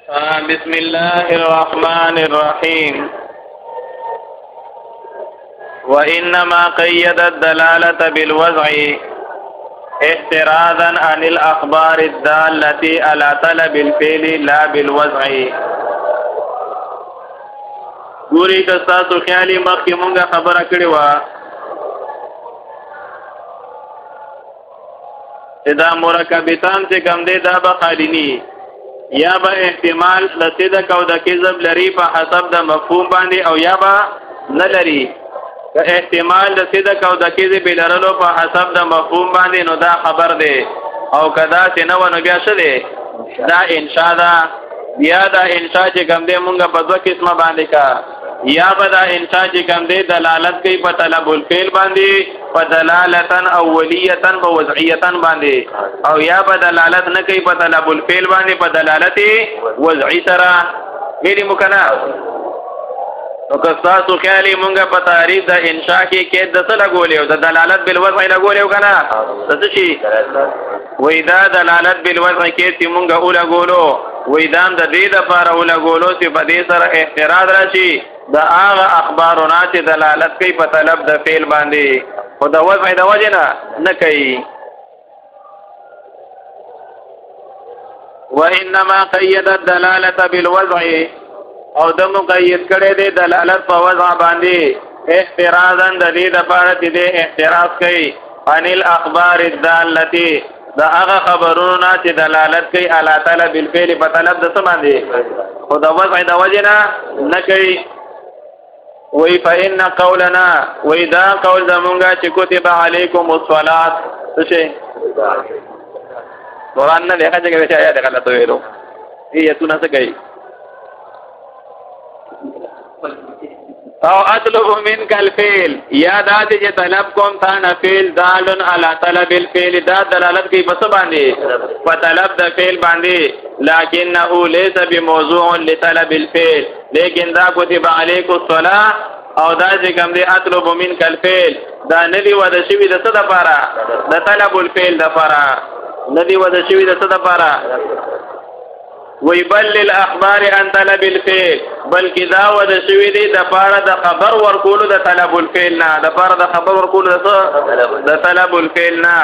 بسم الله الرحمن الرحيم. وإنما قيد الدلالة بالوضع احترازا عن الأخبار الدالة على طلب الفعل لا بالوضع. ګوري که تاسو خیالي مخکې مونږه خبره کړې وه چې دا مرکبتان چې کوم دی دا به خالینی یا به احتمال د صدق او د کذب لري په حسب د مفهوم باندې او یا به نه لري. که احتمال د صدق او د کذب لرلو په حسب د مفهوم باندې نو دا خبر دی او کدا چې نه ونه بیا څه دی دا انشاء ده. بیا دا انشاء چې کوم دی مونږه په دوه قسمه باندې کا یا به دا انشاء چې کوم دی دلالت کوي په طلب الفعل باندې په دلالتن اولیتن په وضعیتن باندې او یا به دلالت نه کوي په طلب الفعل باندې په دلالت وضعی سره. ویلي مو کنه نو که تاسو خیالي مونږه په تعریف د انشاء کې د څه لګولې او د دلالت بالوضع لګولې کنه څه شي وې دا دلالت بالوضع کې چې مونږه ولګولو وې دا د دې لپاره ولګولو چې په دې سره احتراز راشي د هغه اخبارونه چې دلالت کوي په طلب د فعل باندې خو د وضع د وجه نه کوي. وانما قید الدلاله بالوضع او د مقید کړي د دلالت په وضع باندې احترازا د دې لپاره چې د احتراز کوي عن الاخبار الداله دا هغه خبرونه چې دلالت کوي علی طلب الفعل په طلب د څه باندې خو د وضع د وجه نه کوي. وی فإن قولنا وی دا قول زمونږه چې کتب علیکم الصلاة څه شي قرآن نه لیکه چې کې آیات غلط ویلو ایتونه څه کوي او اطلب منك الفعل یا دا چې طلب کوم تا نه فعل دال علی طلب الفعل دا دلالت کوي په څه باندې په طلب د فعل باندې لکنه ليس بموضوع لطلب الفعل لیکن دا کتب علیکم الصلاة او دا چې کوم دی اطلب منك الفعل دا ندی ودا شوی د څه لپاره د طلب الفعل لپاره ندی ودا شوی د څه لپاره ويبل للاخبار عن طلب الفعل بلکې دا ودا شوی دی د لپاره د خبر ورکول د طلب الفعل نه د لپاره د خبر ورکول د طلب الفعل نه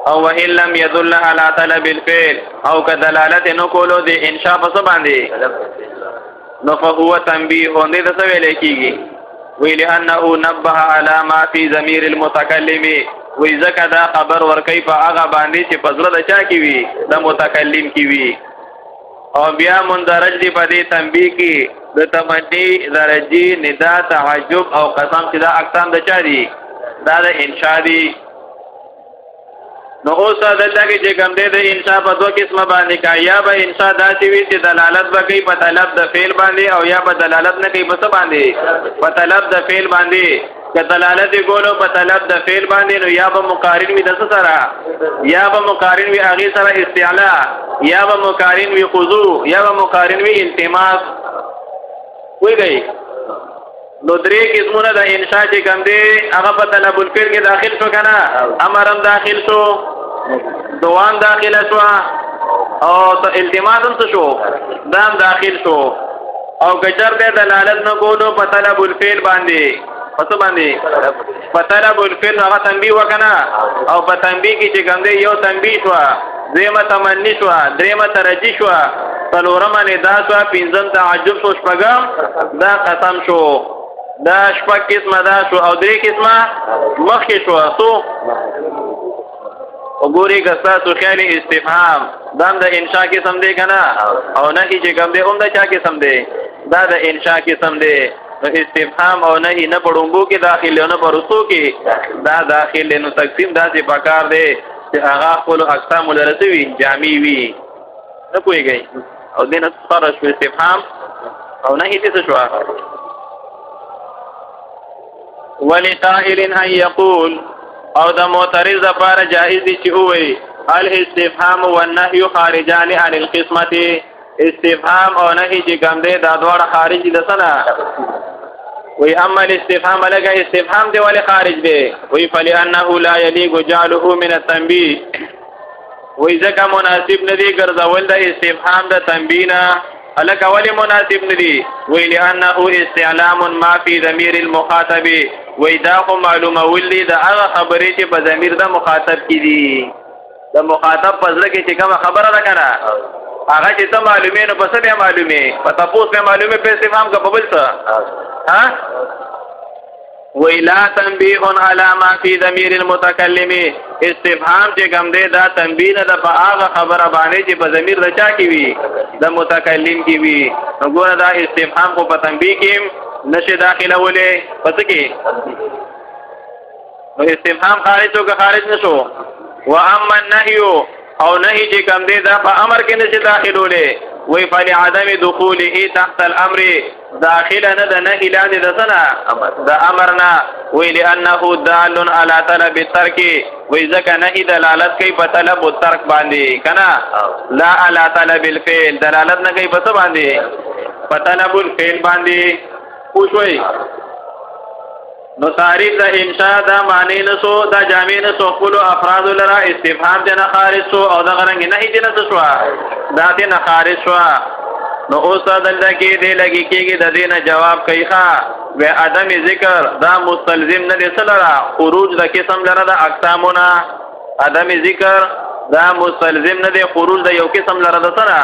او وان لم يدل على طلب الفعل او كدلالت نو کولو د انشاء په باندې نو فهو تنبيه دې د څه ویل کیږي ویل انه نبه على ما في ضمير المتكلم وی زکه دا خبر ورکي په هغه باندې چې پزړه د چا کی وي د متکلم کی وي او بیا مندرج دی په دې تنبيه کې د تمنی درجی ندا تعجب او قسم چې دا اقسام د چا دي دا د انشاء دي. نو اوس دا چې کوم دی د انشاء په دوه قسمه باندې کا یا به انشاء داسې وي چې دلالت وکړي په طلب د فعل باندې او یا به دلالت نه کوي په څه باندې په طلب د فعل باندې که دلالت ګولو په طلب د فعل باندې نو یا به مقارن وي د څه سره یا به مقارن وي هغې سره استعلاء یا به مقارن وي خضوع یا به مقارن وي التماس. وایي نو درې قسمونه د انشاء چې کوم دی هغه په طلب الفعل کې داخل شو کنه امرم داخل شو دوام داخله شو او التماس هم شو دام داخل شو او کچر د دلالت نه کولو په طلب الفعل باندې پس باندې په طلب الفعل هغه تنبيه وکنه او په تنبيه کې چې کوم دی یو تنبيه شو دیمه تمنی شو دریمه ترجی شو څلورم ندا شو پنځم تعجب شو شپږم دا قسم شو دا شپږ قسمه دا شو او درې قسمه مخکې شو سو وګوري که تاسو خیالي استفهام دا د انشاء قسم دی کنه او نه چې کوم دی هم د چا قسم دی دا د انشاء قسم دی. نو استفهام او نه نه پړونګو کې داخله نه پرسو کې دا داخله نو تقسیم داسې پکار دی چې هغه خپل اقسام لرسوي جامع وي نه پوهیږي او دینه فرض شو استفهام او نه هیڅ شو. ولقائل ان يقول او د معترض لپاره جائز دي چې وایي الاستفهام والنهي خارجان عن القسمه استفهام او نهي چې کوم دی دا دواړه خارج دي دسنه وی اما الاستفهام لگا استفهام دی ولی خارج دی وی فلانه لا يليق جعله من التنبيه وی ځکه مناسب ندی ګرځول د استفهام د تنبیه نه الک اولی مناسب ندی وی لانه استعلام ما فی ضمیر المخاطب وی دا خو معلومه ولدي د هغه خبرې چې په ضمیر د مخاطب کې دي د مخاطب په ځل کې چې کوم خبره ده کنه هغه چې ته معلومه نو پس به معلومه پتا پوس به معلومه په استفهام کا ببل څه ها ویلا تنبیه علی ما فی ضمیر المتکلم استفهام چې کوم دی دا تنبیه نه د په هغه خبره باندې چې په ضمیر د چا کې وي د متکلم کې وي نو ګوره دا استفهام کو په تنبیه کې نشه داخله ولې پس کې نو استفهام خارج او که خارج نشو و اما النهي او نهي چې کوم دی دا په امر کې نشه داخله ولې وی فلی عدم دخوله تحت الامر داخله نه د نهي لاندې د سنه د امرنا وی لانه دال علی طلب الترک وی ځکه نهي دلالت کوي په طلب الترک باندې کنه لا علی طلب الفعل دلالت نه کوي په څه باندې په طلب الفعل باندې پوښوي نو تعریف د انشاء دا معنی نسو دا جامع نسو خپل افراد لرا استفهام جنا خارج شو او دا غرنګ نه جنا شو دا ته نه خارج شو نو اوس دلته کې دی لګي کېږي د دې نه جواب کوي ښا و عدم ذکر دا مستلزم نه دي سره خروج د قسم لره د اقسامونه عدم ذکر دا مستلزم نه دی خروج د یو قسم لره د سره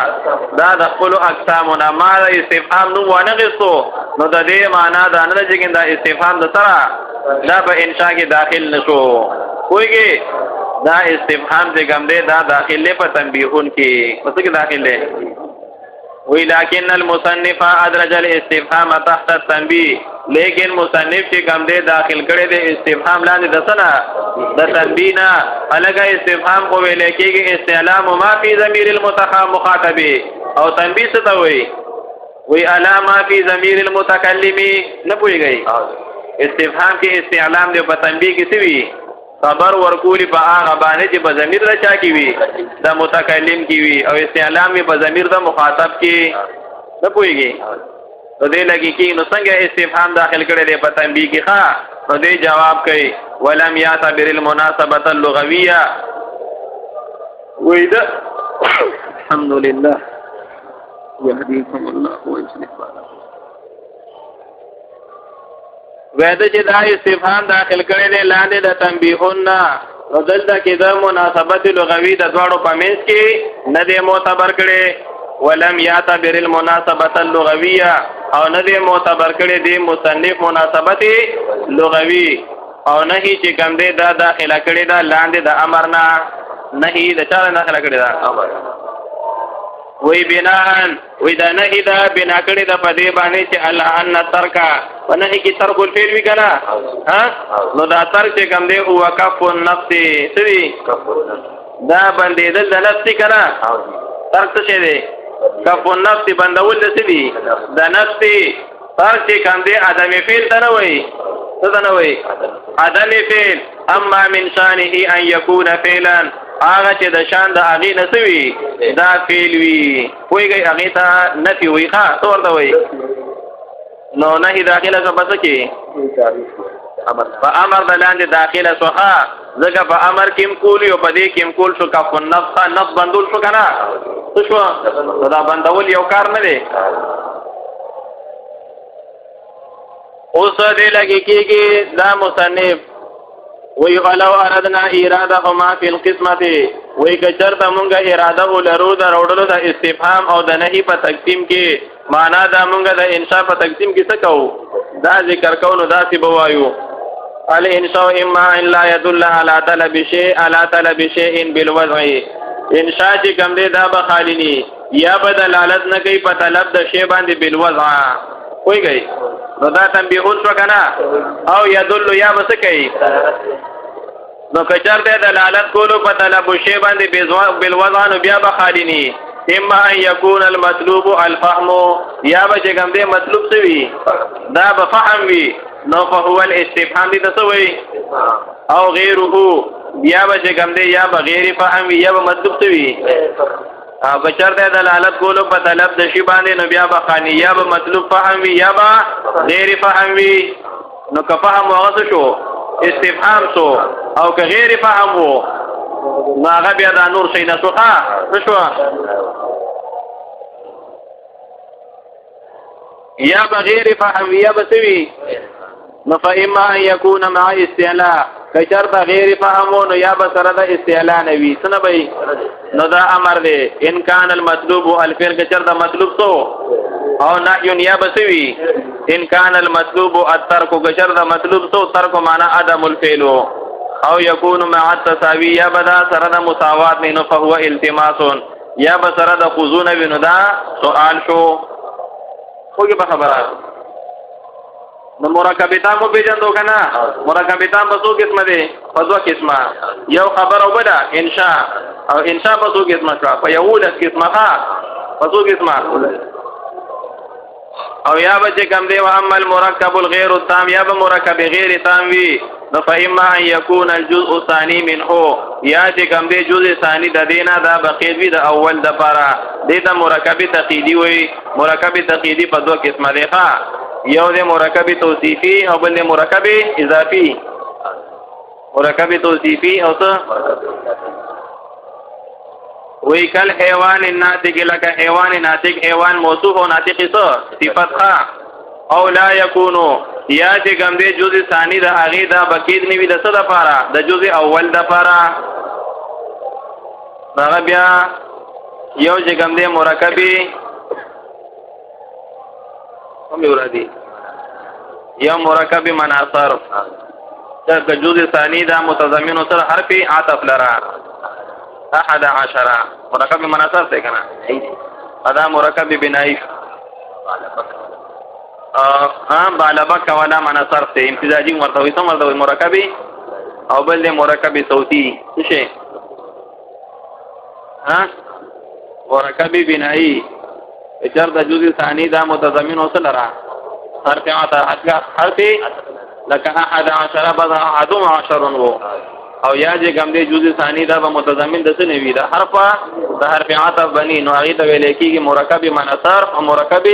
دا د خپل اقسامونه ما د استفهام نو ونه غستو نو د دې معنا دا نه چې دا استفهام د سره دا په انشاء کې داخل نشو کویږي دا استفهام چې کوم دی دا داخله په تنبیهون کې پس کې داخله وی لیکن المصنف ادرج الاستفهام تحت التنبیه لیکن مصنف چې کوم دی داخل کړي دی استفهام لاندې د سنه د تنبیه نه الګ استفهام کو ویل کېږي استعلام ما فی ضمیر المخاطب او تنبیه څه ته وی وی علامه فی ضمیر المتکلم نه پويږي استفهام کې استعلام دی په تنبیه کې څه وی خبر ورکولی په هغه باندې چې په ضمیر د چا کې وي د متکلم کې وي او استعلام په ضمیر د مخاطب کې نه پويږي نو دې لګي کې نو څنګه استفهام داخل کړي دی په تنبیه کې ښا نو دې جواب کوي ولم يعتبر المناسبه اللغويه وإذا الحمد لله يهديكم الله ويصلح بالكم وعده چې دا استفهام داخل کړي دی لاندې د تنبیهون نو دلته کې د مناسبت لغوي د دواړو په منځ کې نه دی معتبر کړي ولم يعتبر المناسبه اللغويه او نه دی معتبر کړي دی مصنف مناسبت لغوي او نه هی چې کوم دی دا داخله کړي دا لاندې د امرنا نه هی د چا داخله کړي دا امر وی بناءن وی دا نه دا بنا کړي د پدې باندې چې الله ان ترکا ونه کې ترک الفعل وی کنه ها نو دا ترک چې کوم دی او وقف النفس سوي دا باندې د نفس کنه ترک څه دی کف النفس بندول د سوي د نفس ترک چې کوم دی عدم فعل ته نه وای څه نه وای عدم فعل اما من شانه ان يكون فعلا هغه چې د شان د اغي نسوي دا فعل وی کویږي اغه ته نفي وی ښا تور دا وی نو نه داخله څه پس کې په امر د لاندې داخله شوها ځکه په امر کې کول یو په دې کې کول شو کا په نفس بندول شو کنه څه شو دا بندول یو کار نه دی اوس دې لګي کېږي دا مصنف وی غلو اردنا اراده ما فی القسمت وی کچر ته مونږه اراده ولرو د وروړلو د استفهام او د نهی په تقسیم کې معنا دا مونږه د انشاء په تقسیم کې څه کوو دا ذکر کوو نو دا سی بوایو ال انشاء اما ان لا يدل على طلب شيء على طلب شيء بالوضع انشاء چې کوم دی دا به خالینی یا به دلالت نه کوي په طلب د شی باندې بالوضع کوئی گئی نو دا تنبیهون شو کنا او یدل یا بس کوي نو کچر ته دلالت کولو په طلب شی باندې بالوضع نو بیا به خالینی اما ان يكون المطلوب الفهم یا به کوم دی مطلوب څه وي دا به فهم وي نو فهو الاستفهام دي تسوي او غیره بیا به کوم دی یا به غیر فهم وي یا به مطلوب څه وي او بچر ته دلالت کولو په طلب د شی باندې نو بیا به خانی یا به مطلوب فهم وي یا به غیر فهم وي نو که فهم واغس شو استفهام شو او که غیر فهم وو نو هغه بیا دا نور شي نه شو ها شو یا بغیر فهم یا بسوي نو فإما ان يكون مع استعلاء کچر بغیر فهمون یا بسره د استعلاء نوي سنبي نو دا امر دی ان کان المطلوب الفعل کچر د مطلوب تو او نهي یا بسوي ان کان المطلوب الترك کچر د مطلوب تو ترک معنا عدم الفعل او يكون مع التساوي یا بدا سره د مساوات نه فهو التماس یا بسره د خذون بنو دا سوال شو خوږه په خبره نو مرکبتان مو پیژندو کنه مرکبتان په څو قسمه دي په دوه قسمه یو خبر او بل انشاء او انشاء په څو قسمه شو په یو د قسمه په څو قسمه او یا به کوم دی او اما المرکب الغیر التام یا به مرکب غیر تام وی نو فإما ان يكون الجزء الثاني منه یا چې کوم دی جزء ثانی د دینه دا بقید وی د اول د پاره د مرکب تقیدی وی مرکب تقیدی په دوه قسمه دي یو د مرکب توصیفی او بل د مرکب اضافی مرکب توصیفی او څه وی کل حیوان الناطق لك حیوان ناطق حیوان موصوف او ناطق څه صفت او لا یکونو یا چې کوم دی جزء ثانی د هغه دا بقید نیوی د څه د پاره د جزء اول د پاره هغه بیا یو چې کوم دی مرکبی هم ورادي یا مرکب مناصر د جزء ثانی دا متضمن سره حرف عطف لرا 11 مرکب مناصر څه کنه ادا مرکب بنایی بالبک ولا مناصر ته امتزاجی مرتوی ته مرتوی مرکبی او بل مرکب صوتی څه مرکب بنایی اجر د جزء ثانی دا متضمن سره لرا حرف حرف لك 11 بضع 11 وو او یا چې کوم دی جزء ثانی دا به متضمن د څه نوي دا حرف د حرف عطف بني نو هغه ته ویل کېږي مرکب منصرف او مرکب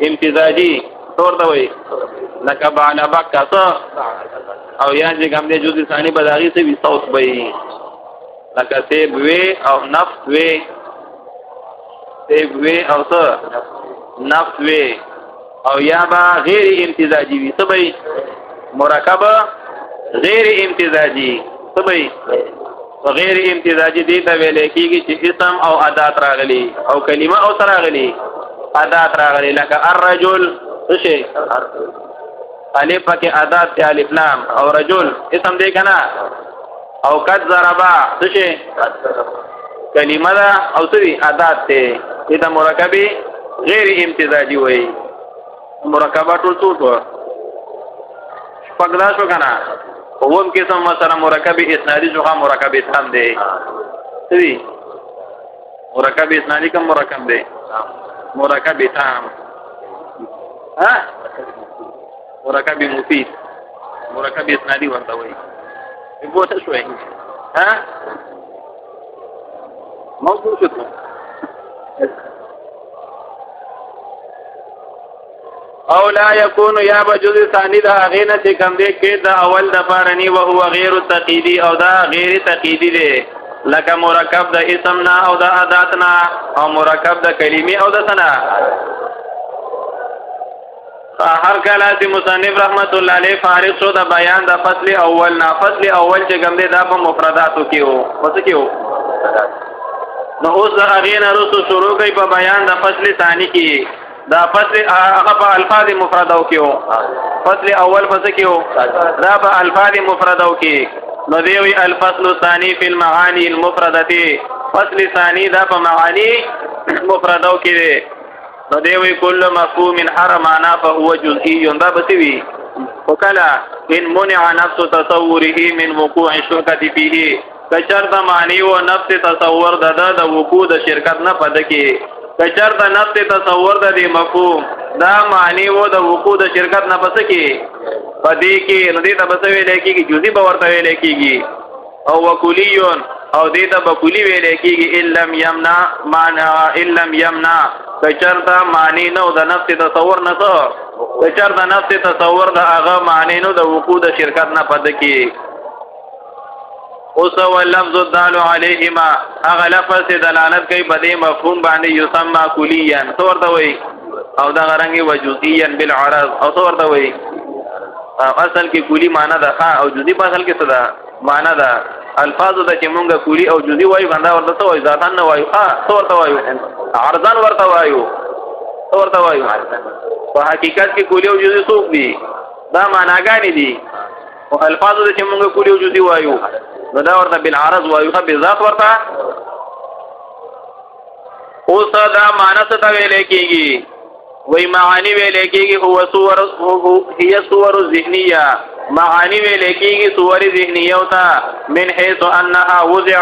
امتزاجي تور ته وي لك بعد بکس او یا چې کوم دی جزء ثانی به داغي څه وي صوت وي لك سیب وي او نفس وي سیب وي او څه نفس وي او یا با غیر امتزاجی وی سبای مرکب غیر امتزاجی سبای غیر امتزاجی دی ته ویل کېږي چې اسم او ادات راغلي او کلمه او راغلي ادات راغلي لکه الرجل څه الف کې ادات ته الف لام او رجل اسم دی کنه او قد ضربا څه کلمه دا او څه ادات ته دا مرکب غیر امتزاجی وایي مرکبات ټول شپږ شو کنه اوم قسم مثلا مرکب اسنادی جوغه مرکب تام دی سوي مرکب اسنادی کوم مرکب دی مرکب تام مرکب مفید مرکب اسنادی ورته وایي په څه شوي موضوع شو او لا يكون یا بجزء ثانی دا غینه چې کوم دی کې دا اول د فارنی او هو غیر تقیدی او دا غیر تقیدی دی لکه مرکب د اسمنا او د اداتنا او مرکب د کلمې او د ثنا هر کله چې مصنف رحمت الله علیه فارغ شو د بیان د فصل اول نه فصل اول چې کوم دی دا په مفرداتو کې وو وڅ کې وو نو اوس غینه رسو شروع کوي په بیان د فصل ثانی کې دا فصل هغه په الفاظ مفردو کې وو فصل اول پس کې وو دا په الفاظ مفردو کې نو دی وی الفصل الثاني في المعاني المفردة فصل ثاني دا په معانی مفردو کې دی نو دی وی کل مفهوم حرم معنا فهو جزئي دا بسوي وکلا ان منع نفس تصوره من وقوع الشركة فيه کچر د معنی او نفس تصور د وقوع د شرکت نه پد کې کچر د نفس تصور د دې مفهوم دا معنی وو د وقوع د شرکت نه پس کې پدې کې نو دې ته بس ویل کېږي جزئی به ورته ویل کېږي او وکلیون او دې ته بکلی ویل کېږي الا یمنا معنا الا یمنا کچر د معنی نو د نفس تصور نه څو کچر د نفس تصور د هغه معنی نو د وقوع د شرکت نه پد کې اوس ولفظ الدال علیهما هغه لفظ دلالت کوي په دې مفهوم باندې یسمى کلیان تور ته وایي او دا غرنګي وجزئيا بالعرض او څه ورته وایي اصل کې کلی معنا ده او جزئی په اصل کې څه ده معنا ده الفاظ د چې مونږه کلی او جزئی وایو غندا ورته څه وایي ذاتن نه وایو څه ورته وایو عرضان ورته وایو څه ورته وایو په حقیقت کې کلی او جزئی څوک دي دا معناګانې دي او الفاظ د چې مونږه کلی او جزئی وایو نو دا ورته بالعرض وایو به ذات ورته اوس دا معنا څه ته ویل کېږي وی معانی ویل کېږي هي صور ذهنیه معانی ویل کېږي صور ذهنیه او تا من حيث انها وضع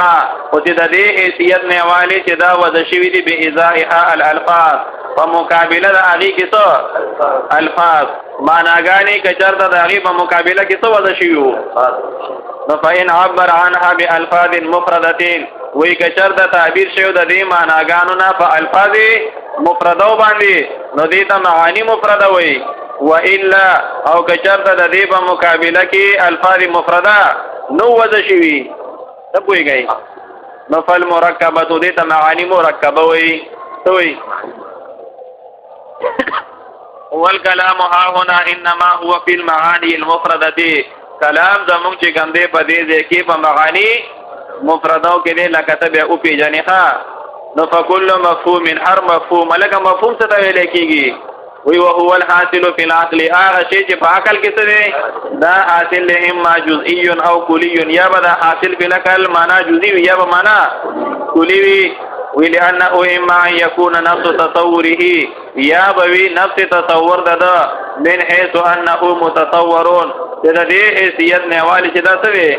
او چې د دې حیثیت نه والي چې دا وضع شوی دي به ازائها الالفاظ په مقابله د هغه کې څه الفاظ معناګانې کچر د هغه په مقابله کې څه وضع شوی نو فإن عبر عنها بالفاظ مفردة وی کچر د تعبیر شوی د دې معناګانو نه په الفاظ مفردو باندې نو دې ته معانی مفرده وي و الا او کچر د دې په مقابله کې الفاظ مفرده نو وضع شوی ته پوهیږئ نو فل مرکبه دې ته معانی مرکبه وي توي والكلام ها هنا انما هو في المعاني المفرده کلام زموږ چې ګندې په دې ځکه په معانی مفردو کې لکه تبع او پیجنخه نو فكل مفهوم هر مفهوم لکه مفهوم څه ته ویل کېږي وی وهو الحاصل في العقل هغه شی چې په عقل کې څه دی دا حاصل له اما جزئي او کلی یا به دا حاصل په لکل معنا جزئي یا به معنا کلی وی لانه اما يكون نفس تصوره یا به نفس تصور ده من حيث انه متصورون د دې حیثیت نه والی چې دا څه وي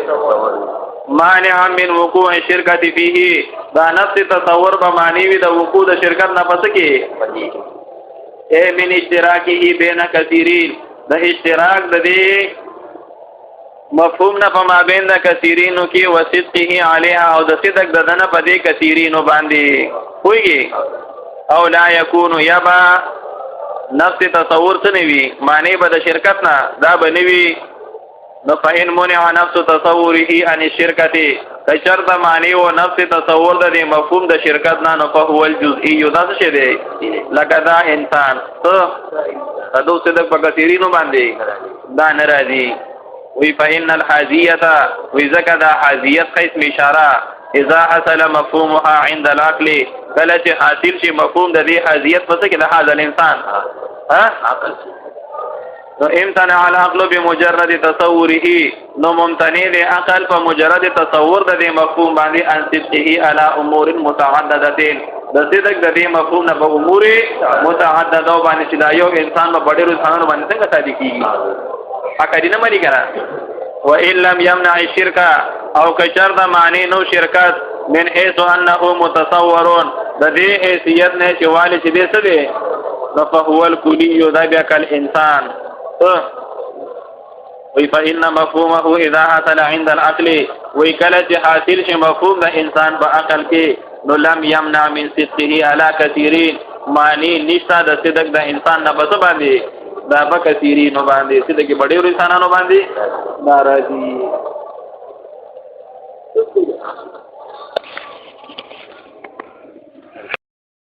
مانع من وقوع شرکت فيه دا نفس تصور به معنی وي د وقوع د شرکت نه پس کې اے من اشتراکه بین کثیرین د اشتراک د دې مفهوم نه په مابین د کثیرینو کې وصدقه علیها او د صدق د دنه په دې کثیرینو باندې وایي او لا یکون یبا نفس تصور څه نوي معنی به د شرکت نه دا بنوي نو فإن منع نفس تصوره عن الشركه کچر د معنی او نفس تصور د مفهوم د شرکت نه نو په هو الجزئي دا څه دی لکه دا انسان ته دو صدق په کثیرینو باندې دا ناراضي وی فإن الحاجیه وی زکه دا حاجیت قسم اشاره اذا حصل مفهومها عند العقل کله چې حاصل شي مفهوم د دې حاجیت پس کې د هاذا الانسان عقل نو امتنع العقل بمجرد تصوره نو ممتنع دی عقل په مجرد تصور د دې مفهوم باندې ان صدقه على امور متعدده د صدق د دې مفهوم نه په امور متعدده باندې چې دا یو انسان په ډېرو ځانونو باندې څنګه صادق کیږي اکه دې نه مری کړه و ان لم يمنع الشرك او کچر د معنی نو شرکت من حيث انه متصورون د دې حیثیت نه چې والي چې دې څه دی نو فهو الكلي دا بیا کل انسان وی فإن مفهومه اذا حصل عند العقل وی کله چې حاصل شي مفهوم د انسان په عقل کې نو لم يمنع من صدقه على كثيرين معنی نشته د صدق د انسان نه بس باندې دا په کثیرین باندې صدق کې ډېر انسانانو باندې ناراضي